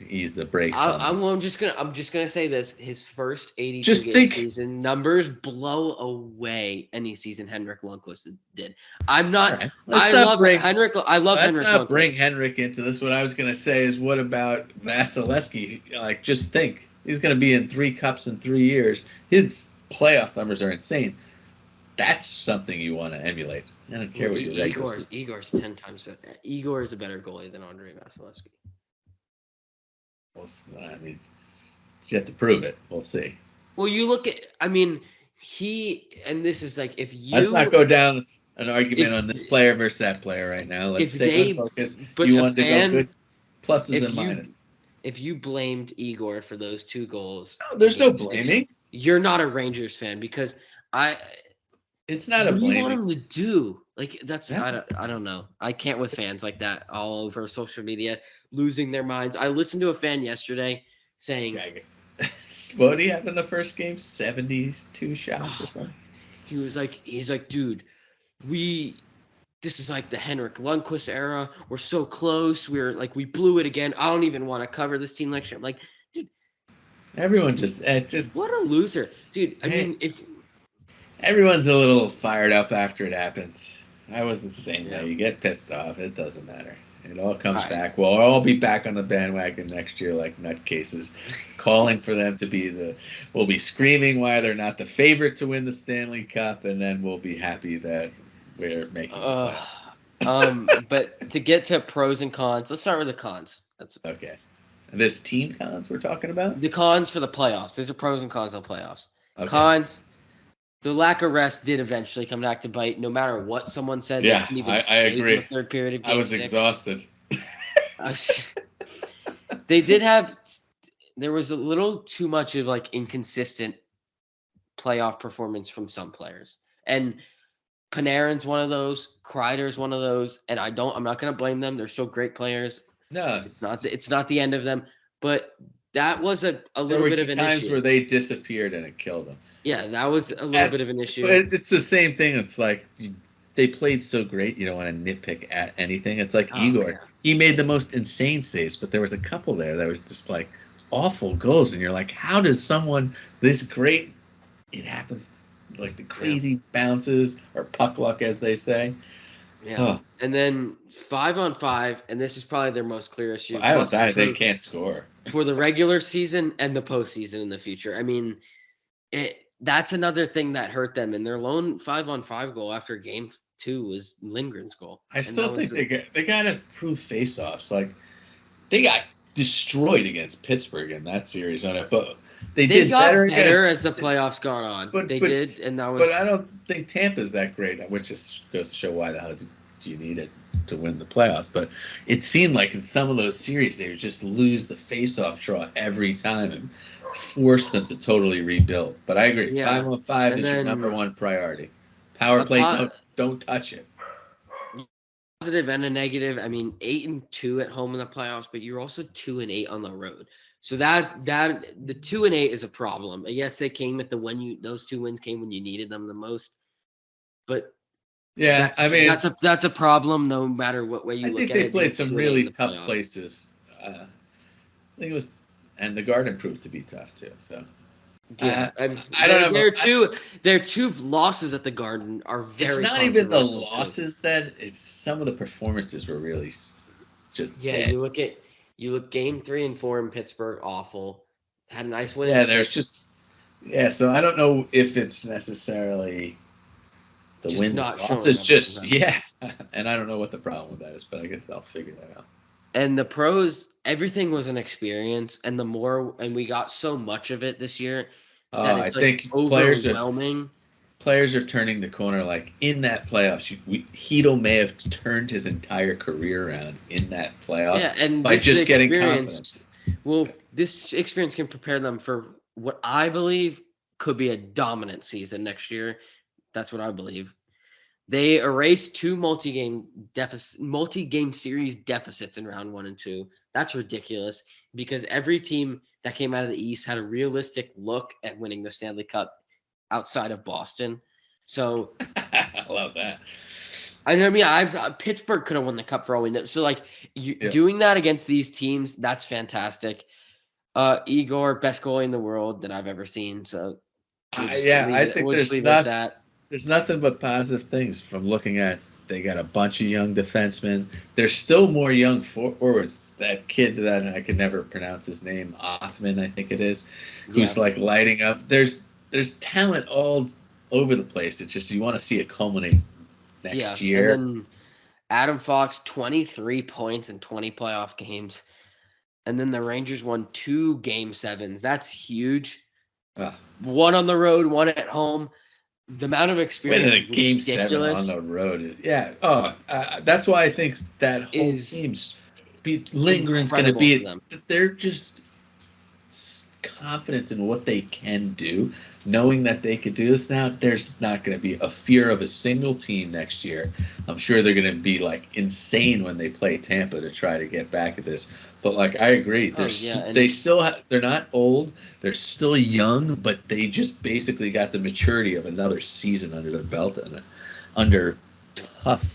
B: ease the brakes.
A: I'm just gonna say this: his first 82 game season numbers blow away any season Henrik Lundqvist did. I'm not.
B: Right.
A: I love Henrik.
B: Let's not bring Henrik into this. What I was gonna say is, what about Vasilevsky? Like, just think, he's gonna be in 3 cups in 3 years. His playoff numbers are insane. That's something you want to emulate. I don't care what your
A: Igor's 10 times better. Igor is a better goalie than Andrei Vasilevsky.
B: Well, I mean, you have to prove it. We'll see.
A: Well, you look at. I mean, this is like if you.
B: Let's not go down an argument on this player versus that player right now. Let's stay on focus.
A: But
B: you want to go good pluses and minuses.
A: If you blamed Igor for those 2 goals,
B: no, there's no blaming.
A: You're not a Rangers fan because
B: It's not a blaming.
A: What do you want him to do? Like I don't know. I can't with fans like that all over social media losing their minds. I listened to a fan yesterday saying,
B: "What did he have in the first game? 72 shots or something."
A: He's like, dude, this is like the Henrik Lundqvist era. We're so close. We blew it again. I don't even want to cover this team next year. I'm like, dude,
B: everyone just
A: what a loser, dude. I mean, if
B: everyone's a little fired up after it happens. I wasn't the same way. You get pissed off. It doesn't matter. It all comes back. We'll all be back on the bandwagon next year like nutcases, calling for them to be we'll be screaming why they're not the favorite to win the Stanley Cup, and then we'll be happy that we're making the playoffs.
A: But to get to pros and cons, let's start with the cons. That's
B: okay. This team cons we're talking about?
A: The cons for the playoffs. There's a pros and cons of playoffs.
B: Okay.
A: Cons. The lack of rest did eventually come back to bite. No matter what someone said,
B: yeah, I agree.
A: The third period of game
B: I was
A: 6.
B: exhausted.
A: They did have. There was a little too much of inconsistent playoff performance from some players, and Panarin's one of those. Kreider's one of those, and I'm not going to blame them. They're still great players.
B: No,
A: it's not the end of them, but that was a little bit of an issue. There were
B: times where they disappeared and it killed them.
A: Yeah, that was a little bit of an issue.
B: But it's the same thing. It's like they played so great, you don't want to nitpick at anything. It's like Igor. Yeah. He made the most insane saves, but there was a couple there that were just like awful goals. And you're like, how does someone this great, it happens like the crazy bounces or puck luck, as they say.
A: Yeah. Oh. And then 5-on-5, and this is probably their most clear issue.
B: They can't score.
A: For the regular season and the postseason in the future. I mean, that's another thing that hurt them. And their lone 5-on-5 goal after game 2 was Lindgren's goal.
B: I still think they got to prove faceoffs. Like, they got destroyed against Pittsburgh in that series on it. But They
A: They
B: did better
A: got better
B: against,
A: as the playoffs gone on.
B: but
A: They
B: but
A: did, and that
B: but
A: was
B: I don't think Tampa's that great, which just goes to show why the hell do you need it to win the playoffs. But it seemed like in some of those series they would just lose the face-off draw every time and force them to totally rebuild. But I agree,
A: yeah.
B: 5-on-5
A: And
B: is your number
A: then
B: one priority. Power
A: a
B: play, don't touch it.
A: positive and a negative. I mean, 8-2 at home in the playoffs, but you're also 2-8 on the road. So that the 2-8 is a problem. Yes, they came at the those 2 wins came when you needed them the most, but
B: Yeah, I mean,
A: that's a problem no matter what way
B: I
A: you look
B: think
A: at
B: they
A: it. Being
B: played some
A: 2-8 in
B: really
A: the
B: tough
A: playoffs.
B: places. I think it was, and the Garden proved to be tough too. So
A: Yeah, and
B: I don't have a.
A: their two losses at the Garden are
B: It's
A: very
B: not even the
A: controversial too.
B: losses that it's some of the performances were really just
A: Yeah,
B: dead.
A: you look game 3 and 4 in Pittsburgh, awful. Had a nice win in
B: Yeah, there's
A: 6,
B: just so I don't know if it's necessarily the
A: just
B: wins and
A: not showing
B: losses.
A: up at the
B: Just
A: time.
B: and I don't know what the problem with that is, but I guess I'll figure that out.
A: And the pros, everything was an experience, and we got so much of it this year that
B: I
A: it's like
B: think
A: overwhelming.
B: players are turning the corner. Like in that playoffs, Hedo may have turned his entire career around in that playoff
A: Yeah, and
B: by
A: the
B: just getting confidence.
A: experience, this experience can prepare them for what I believe could be a dominant season next year. That's what I believe. They erased 2 multi-game series deficits in round 1 and 2. That's ridiculous because every team that came out of the East had a realistic look at winning the Stanley Cup outside of Boston. So
B: I love that.
A: I mean, Pittsburgh could have won the cup for all we know. So like you
B: Yeah.
A: doing that against these teams, that's fantastic. Igor, best goalie in the world that I've ever seen. So
B: I think
A: We'll just leave it at that.
B: there's nothing but positive things from looking at. They got a bunch of young defensemen. There's still more young forwards. That kid that I can never pronounce his name, Othman, I think it is,
A: Yeah.
B: who's like lighting up. There's talent all over the place. It's just you want to see it culminate
A: Yeah.
B: next
A: And
B: year.
A: then Adam Fox, 23 points in 20 playoff games. And then the Rangers won 2 game 7s. That's huge.
B: Uh,
A: One on the road, one at home. The amount of
B: Winning
A: experience
B: a game 7 on
A: ridiculous
B: the road, yeah. Oh, that's why I think that whole
A: is
B: team's lingering's going to
A: incredible for
B: be.
A: them.
B: They're just confidence in what they can do, knowing that they could do this now. There's not going to be a fear of a single team next year. I'm sure they're going to be like insane when they play Tampa to try to get back at this. But like I agree,
A: Oh yeah,
B: they
A: and
B: still they're not old. They're still young, but they just basically got the maturity of another season under their belt and under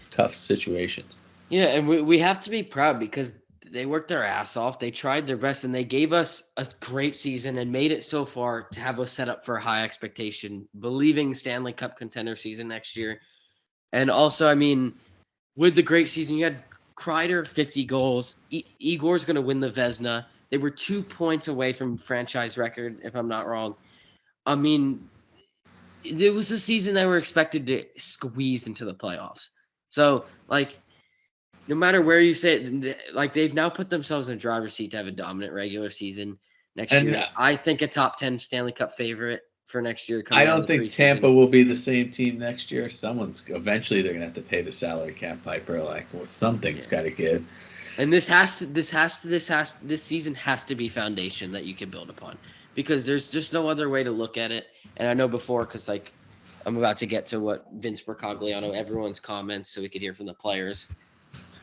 B: tough situations.
A: yeah, and we have to be proud because they worked their ass off. They tried their best and they gave us a great season and made it so far to have us set up for a high expectation, believing Stanley Cup contender season next year. And also, I mean, with the great season, you had Kreider 50 goals. Igor's going to win the Vezina. They were 2 points away from franchise record, if I'm not wrong. I mean, it was a season they were expected to squeeze into the playoffs. So, like, no matter where you sit, like they've now put themselves in a driver's seat to have a dominant regular season next
B: And
A: year. I think a top 10 Stanley Cup favorite for next year
B: I
A: coming out
B: don't
A: of the
B: think Tampa
A: preseason.
B: will be the same team next year. Someone's eventually they're gonna have to pay the salary cap piper. Like, well, something's
A: Yeah.
B: got to give.
A: And this season has to be foundation that you can build upon because there's just no other way to look at it. And I know before, because like I'm about to get to what Vince Mercogliano, everyone's comments, so we could hear from the players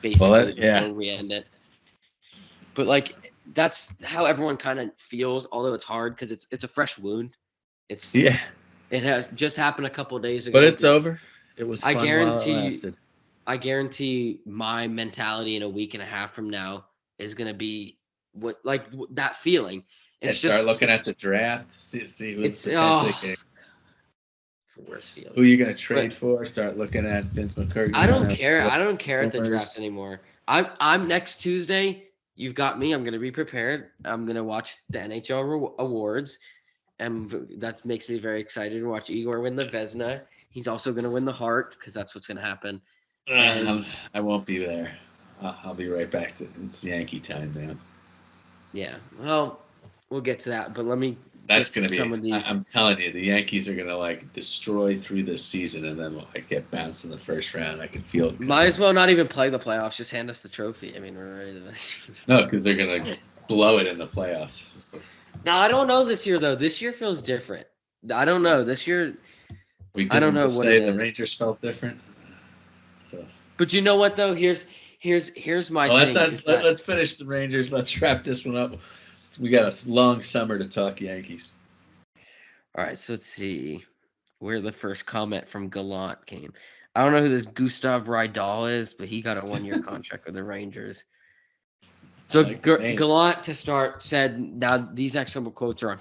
A: basically
B: Yeah,
A: before we end it. But like that's how everyone kind of feels, although it's hard because it's a fresh wound. It's
B: yeah,
A: it has just happened a couple days
B: but
A: ago.
B: it's over. It was
A: I
B: fun while it
A: guarantee
B: lasted.
A: I guarantee my mentality in a week and a half from now is going to be that feeling.
B: And
A: It's
B: start
A: just
B: looking at the draft, see who
A: it's
B: potentially can,
A: it's the worst
B: who
A: feeling.
B: you're gonna trade
A: But
B: for. Start looking at Vince
A: I don't
B: McCurdy,
A: care. I don't care at the draft
B: rumors.
A: anymore. I'm next Tuesday. You've got me. I'm going to be prepared. I'm going to watch the NHL awards, and that makes me very excited to watch Igor win the Vezina. He's also going to win the Hart because that's what's going to happen. And
B: I won't be there. I'll be right back to it's Yankee time now.
A: yeah, well, we'll get to that. But let me
B: That's
A: just
B: going to be.
A: some of these.
B: I'm telling you, the Yankees are going to like destroy through this season, and then like get bounced in the first round. I can feel it.
A: Might as well not even play the playoffs. Just hand us the trophy. I mean, we're ready to.
B: No, because they're going to blow it in the playoffs. So,
A: Now I don't know this year though. This year feels different. I don't know. This year,
B: we
A: I don't
B: didn't
A: know
B: just
A: what it
B: say the
A: is.
B: Rangers felt different. So.
A: But you know what though? Here's my
B: Well,
A: thing. Is that
B: let's finish the Rangers. Let's wrap this one up. We got a long summer to talk Yankees.
A: all right? So let's see where the first comment from Gallant came. I don't know who this Gustav Rydal is, but he got a 1-year contract with the Rangers. So
B: like the name.
A: Gallant to start said now these next couple quotes are on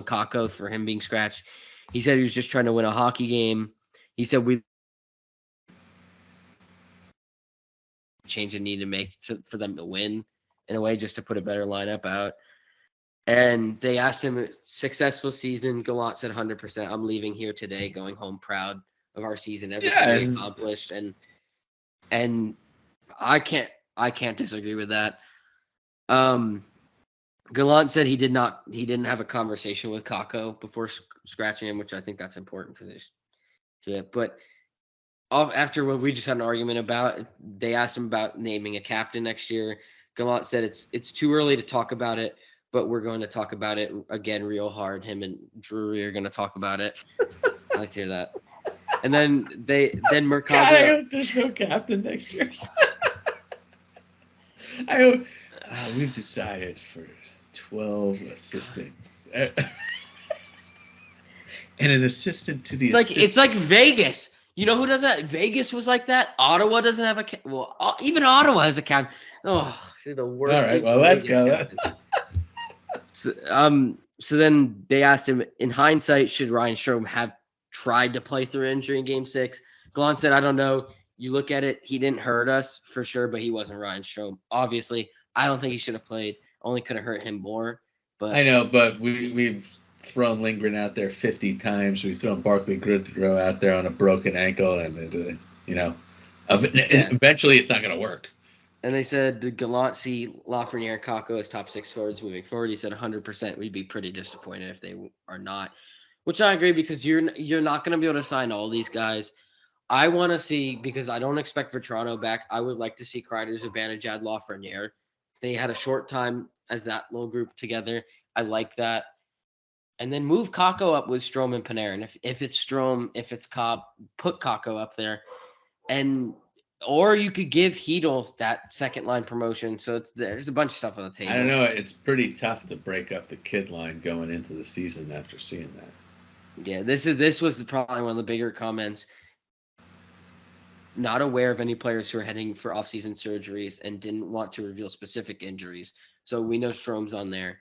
A: Kako for him being scratched. He said he was just trying to win a hockey game. He said we change the need to make for them to win in a way just to put a better lineup out. And they asked him successful season. Gallant said 100%. I'm leaving here today, going home proud of our season, everything we accomplished, and I can't disagree with that. Gallant said he didn't have a conversation with Kako before scratching him, which I think that's important because but after what we just had an argument about, they asked him about naming a captain next year. Gallant said it's too early to talk about it, but we're going to talk about it again real hard. Him and Drury are going to talk about it. I like to hear that. And then Mercado.
B: God, I hope there's no captain next year. I hope we've decided for 12 assistants. And an assistant to the assistant.
A: It's like Vegas. You know who does that? Vegas was like that. Ottawa doesn't have a even Ottawa has a captain. Oh, they're the worst.
B: All right, well, let's go.
A: So then they asked him, in hindsight, should Ryan Strome have tried to play through injury in Game 6? Gallant said, I don't know. You look at it, he didn't hurt us for sure, but he wasn't Ryan Strome. Obviously, I don't think he should have played. Only could have hurt him more. But
B: I know, but we've thrown Lindgren out there 50 times. We've thrown Barclay Goodrow out there on a broken ankle, and eventually it's not going to work.
A: And they said, did Gallant see Lafreniere and Kako as top 6 forwards moving forward? He said 100%. We'd be pretty disappointed if they are not, which I agree because you're not going to be able to sign all these guys. I want to see, because I don't expect Vetrano back. I would like to see Kreider, Zibanejad, Lafreniere. They had a short time as that little group together. I like that. And then move Kako up with Strome and Panarin. If it's Strome, if it's Cobb, put Kako up there. Or you could give Hedel that second line promotion. So there's a bunch of stuff on the table.
B: I don't know. It's pretty tough to break up the kid line going into the season after seeing that.
A: Yeah, this was probably one of the bigger comments. Not aware of any players who are heading for off-season surgeries and didn't want to reveal specific injuries. So we know Strome's on there.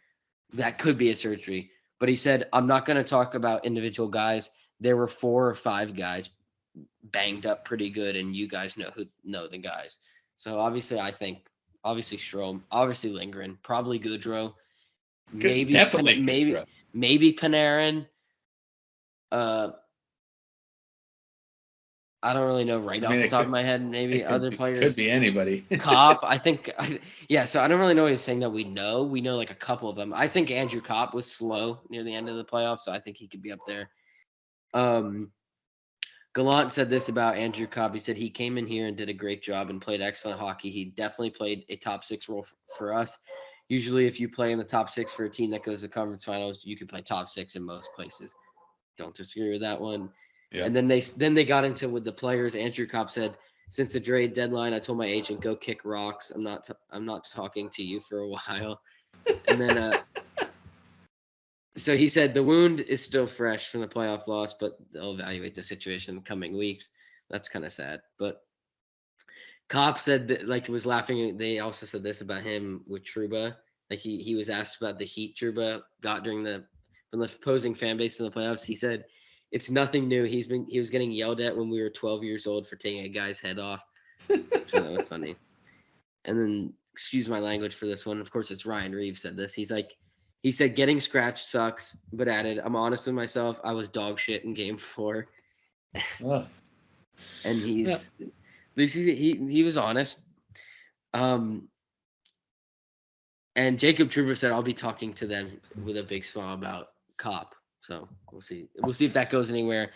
A: That could be a surgery. But he said, I'm not going to talk about individual guys. There were 4 or 5 guys banged up pretty good, and you guys know the guys. So obviously Strome, obviously Lindgren, probably Goodrow, maybe Panarin. I don't really know off the top of my head. Maybe other players.
B: Could be anybody.
A: Copp, I think. So I don't really know what he's saying that we know. We know like a couple of them. I think Andrew Copp was slow near the end of the playoffs, so I think he could be up there. Gallant said this about Andrew Cobb. He said he came in here and did a great job and played excellent hockey. He definitely played a top 6 role for us. Usually, if you play in the top 6 for a team that goes to conference finals, you can play top 6 in most places. Don't disagree with that one. Yeah. And then they got into with the players. Andrew Cobb said, since the trade deadline, I told my agent, go kick rocks. I'm not talking to you for a while. And then so he said the wound is still fresh from the playoff loss, but they'll evaluate the situation in the coming weeks. That's kind of sad. But Cobb said that, like, was laughing. They also said this about him with Trouba. Like he was asked about the heat Trouba got from the opposing fan base in the playoffs. He said it's nothing new. He was getting yelled at when we were 12 years old for taking a guy's head off. So that was funny. And then, excuse my language for this one. Of course, it's Ryan Reeves said this. He said getting scratched sucks, but added, I'm honest with myself. I was dog shit in Game 4. Oh. And he was honest. And Jacob Trooper said I'll be talking to them with a big smile about Cop. So we'll see. We'll see if that goes anywhere.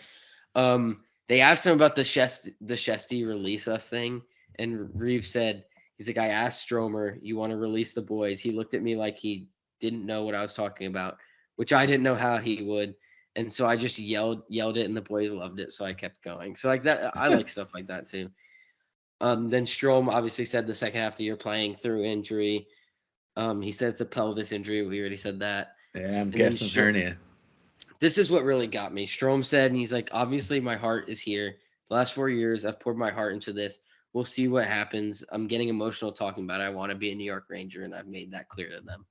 A: They asked him about the Shesty release us thing, and Reeves said he's like, I asked Stromer, you want to release the boys? He looked at me like he didn't know what I was talking about, which I didn't know how he would, and so I just yelled it, and the boys loved it, so I kept going. So like that, I like stuff like that too. Then Strom obviously said the second half of the year playing through injury. He said it's a pelvis injury. We already said that.
B: Yeah, I'm
A: And then
B: guessing hernia.
A: this is what really got me. Strom said, and he's like, obviously my heart is here. The last 4 years, I've poured my heart into this. We'll see what happens. I'm getting emotional talking about it. I want to be a New York Ranger, and I've made that clear to them.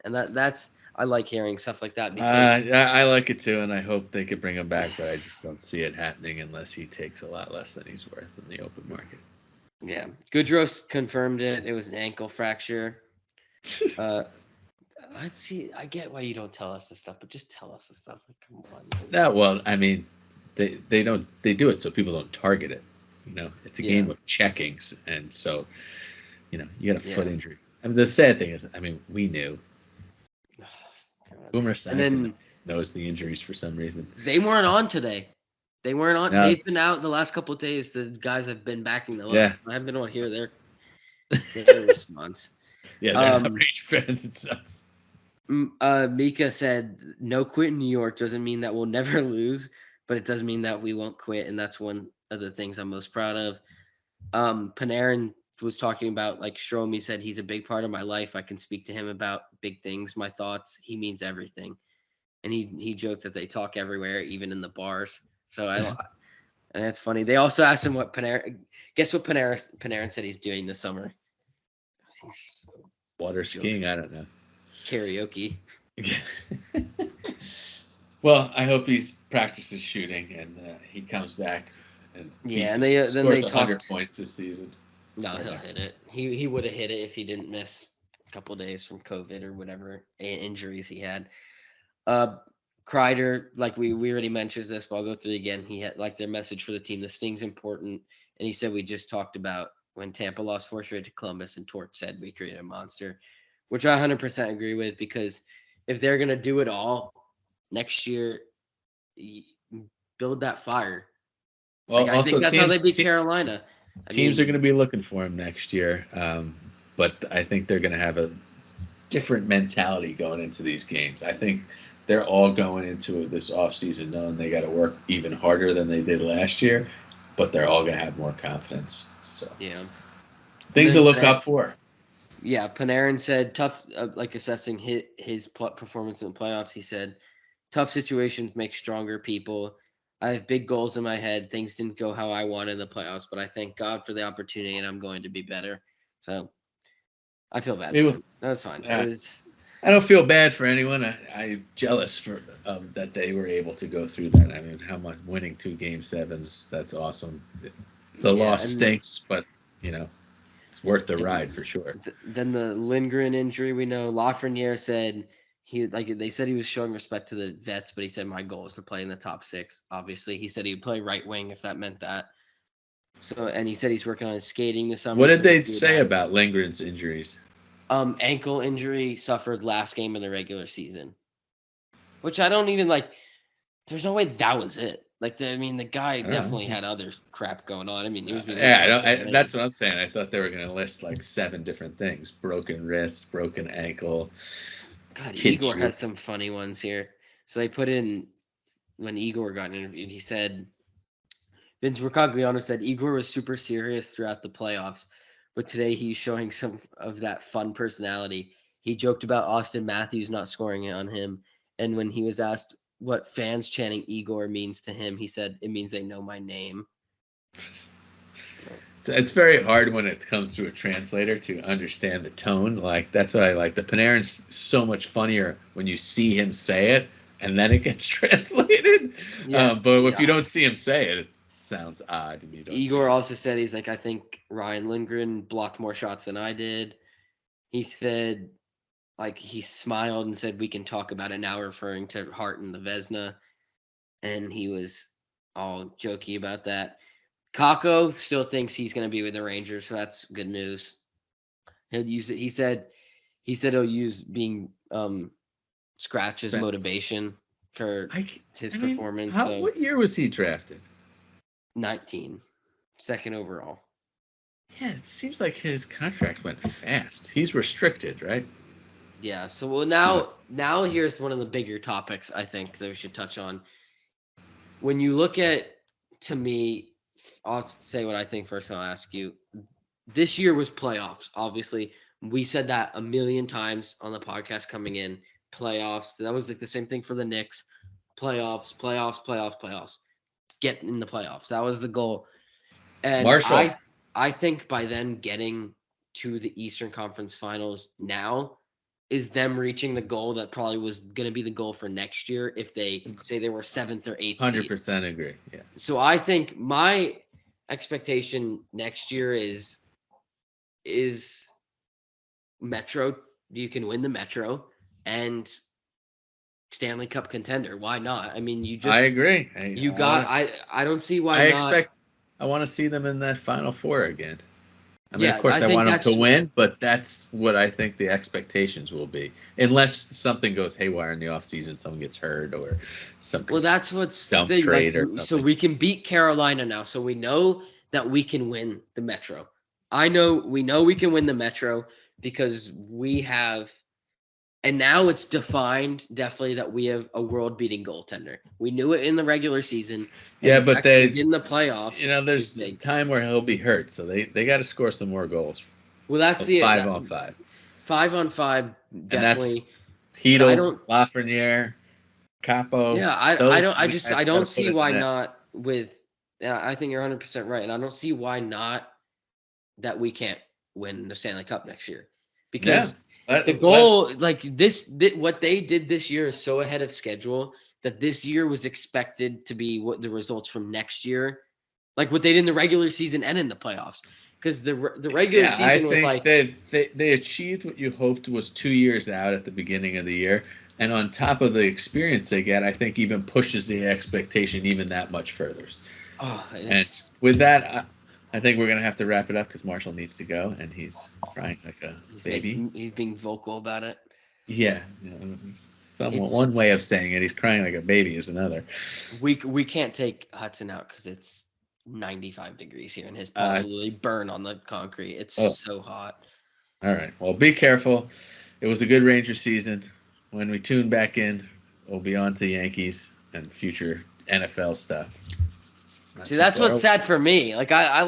A: And that's I like hearing stuff like that because
B: I like it too, and I hope they could bring him back, but I just don't see it happening unless he takes a lot less than he's worth in the open market.
A: yeah, Goodros confirmed it. It was an ankle fracture. Uh, let's see. I get why you don't tell us this stuff, but just tell us the stuff. Like, come on.
B: Yeah, well, I mean, they do it so people don't target it. It's a
A: Yeah,
B: game of checkings, and so you got a foot
A: yeah.
B: injury. I mean, the sad thing is, I mean, we knew.
A: God.
B: Boomer
A: And
B: Esiason
A: then
B: knows the injuries for some reason.
A: they weren't on today. They weren't on.
B: No,
A: They've been out the last couple of days. The guys have been backing them
B: yeah,
A: up. I haven't been able to hear their response.
B: yeah, they're not
A: Um,
B: Ranger fans. It sucks.
A: Mika said, "No quit in New York doesn't mean that we'll never lose, but it does mean that we won't quit, and that's one of the things I'm most proud of." Panarin was talking about like Strome. He said he's a big part of my life. I can speak to him about big things, my thoughts. He means everything, and he joked that they talk everywhere, even in the bars. So and that's funny. They also asked him what Panarin. Guess what Panarin said he's doing this summer. He's
B: Water
A: jokes
B: skiing, I don't know.
A: karaoke.
B: Well, I hope he practices shooting and he comes back and
A: Yeah, and they then
B: scores
A: they
B: 100
A: talked.
B: points this season.
A: No,
B: Or
A: he'll
B: next
A: hit it. He would have hit it if he didn't miss a couple days from COVID or whatever injuries he had. Uh, Kreider, like we already mentioned this, but I'll go through it again. He had like their message for the team. The sting's important, and he said we just talked about when Tampa lost 4 straight to Columbus, and Torch said we created a monster, which I 100% agree with because if they're gonna do it all next year, build that fire.
B: Well,
A: Like I think
B: also
A: that's how they beat Carolina. I
B: teams are
A: mean,
B: going to be looking for him next year, but I think they're going to have a different mentality going into these games. I think they're all going into this offseason knowing they got to work even harder than they did last year, but they're all going to have more confidence. So
A: yeah. And
B: things to
A: then
B: look up for.
A: Yeah, Panarin said tough, like assessing his performance in the playoffs. He said tough situations make stronger people. I have big goals in my head. Things didn't go how I wanted in the playoffs, but I thank God for the opportunity, and I'm going to be better. So I feel bad for
B: Maybe,
A: him. That's fine. It
B: uh,
A: was
B: I don't feel bad for anyone. I'm jealous for that they were able to go through that. I mean, how much winning 2 Game 7s? That's awesome. The
A: yeah,
B: loss stinks, but you know it's worth the
A: and
B: ride for sure.
A: then the Lindgren injury. We know Lafreniere said he like they said he was showing respect to the vets, but he said my goal is to play in the top 6. Obviously, he said he'd play right wing if that meant that. So, and he said he's working on his skating this
B: What
A: summer.
B: did
A: So we'll
B: they
A: see
B: say
A: that.
B: about Lindgren's injuries?
A: Ankle injury suffered last game of the regular season, which I don't even like. There's no way that was it. Like, I mean, the guy
B: I don't
A: definitely
B: know.
A: had other crap going on. I mean, he was being
B: Yeah,
A: labeled like a
B: that's
A: wing.
B: what I'm saying. I thought they were going to list like 7 different things: broken wrist, broken ankle,
A: God,
B: kidney.
A: Igor has some funny ones here. So they put in when Igor got interviewed, he said Vince Ricogliano said Igor was super serious throughout the playoffs, but today he's showing some of that fun personality. He joked about Austin Matthews not scoring on him, and when he was asked what fans chanting Igor means to him, he said it means they know my name.
B: It's very hard when it comes through a translator to understand the tone. Like that's what I like. The Panarin's so much funnier when you see him say it and then it gets translated.
A: Yes,
B: But if
A: yeah.
B: you don't see him say it, it sounds odd, and you don't see
A: Igor
B: him.
A: also said he's like I think Ryan Lindgren blocked more shots than I did. He said like he smiled and said we can talk about it now, referring to Hart and the Vesna, and he was all jokey about that. Kako still thinks he's going to be with the Rangers, so that's good news. He'll use it. He said he said he'll use being scratch as motivation for his performance.
B: What year was he drafted?
A: 19, second overall.
B: Yeah, it seems like his contract went fast. He's restricted, right?
A: Yeah. So now here's one of the bigger topics I think that we should touch on. When you look at, to me, I'll say what I think first, and I'll ask you. This year was playoffs. Obviously, we said that a million times on the podcast coming in. Playoffs. That was like the same thing for the Knicks. Playoffs, playoffs, playoffs, playoffs. Get in the playoffs. That was the goal. And
B: Marshall.
A: I think by them getting to the Eastern Conference Finals now is them reaching the goal that probably was going to be the goal for next year if they say they were 7th or 8th seed.
B: 100% agree. Yeah.
A: So I think my expectation next year is Metro. You can win the Metro and Stanley Cup contender. Why not? I mean,
B: I agree.
A: I don't see why not.
B: I want to see them in that Final Four again. I mean,
A: Yeah,
B: of course, I
A: think
B: want them to win, but that's what I think the expectations will be. Unless something goes haywire in the offseason, someone gets hurt or some
A: that's what's
B: dump
A: the thing.
B: trade or
A: So
B: something.
A: we can beat Carolina now. So we know that we can win the Metro. We know we can win the Metro because we have, and now it's defined definitely that we have a world-beating goaltender. We knew it in the regular season.
B: Yeah, but they
A: did in the playoffs.
B: There's a time where he'll be hurt, so they got to score some more goals.
A: Well, that's the
B: 5-on-5.
A: 5-on-5 definitely.
B: And that's Hedel, Lafreniere, Capo.
A: Yeah, I don't see why not with. Yeah, I think you're 100% right, and I don't see why not that we can't win the Stanley Cup next year because the goal, what they did this year is so ahead of schedule that this year was expected to be what the results from next year, like what they did in the regular season and in the playoffs. Because the regular season was like
B: they achieved what you hoped was 2 years out at the beginning of the year, and on top of the experience they get, I think even pushes the expectation even that much further. And with that, I think we're gonna have to wrap it up because Marshall needs to go, and he's crying like a baby.
A: He's being vocal about it.
B: Yeah, one way of saying it, he's crying like a baby is another.
A: We can't take Hudson out because it's 95 degrees here, and his paws literally burn on the concrete. It's so hot.
B: All right. Well, be careful. It was a good Ranger season. When we tune back in, we'll be on to Yankees and future NFL stuff.
A: See, that's what's sad for me. Like I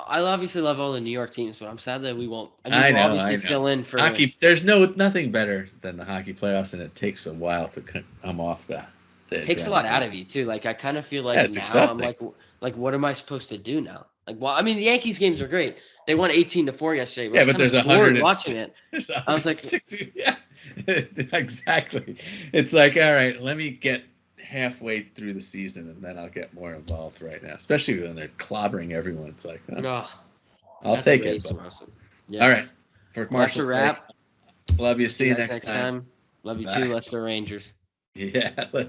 A: obviously love all the New York teams, but I'm sad that we won't. I know, obviously fill in for
B: hockey. There's nothing better than the hockey playoffs, and it takes a while to come off the.
A: It takes a lot out of you too. Like I kind of feel like now exhausting. I'm like, what am I supposed to do now? Like, well, I mean, the Yankees games are great. They won 18-4 yesterday.
B: Yeah, but there's 100
A: watching it. I was like,
B: 60, yeah, exactly. It's like, all right, let me get halfway through the season, and then I'll get more involved right now. Especially when they're clobbering everyone. It's like, I'll take it. Yeah. All right, for Marshall's sake, love you. See you next time.
A: Love you too. Let's go Rangers.
B: Yeah.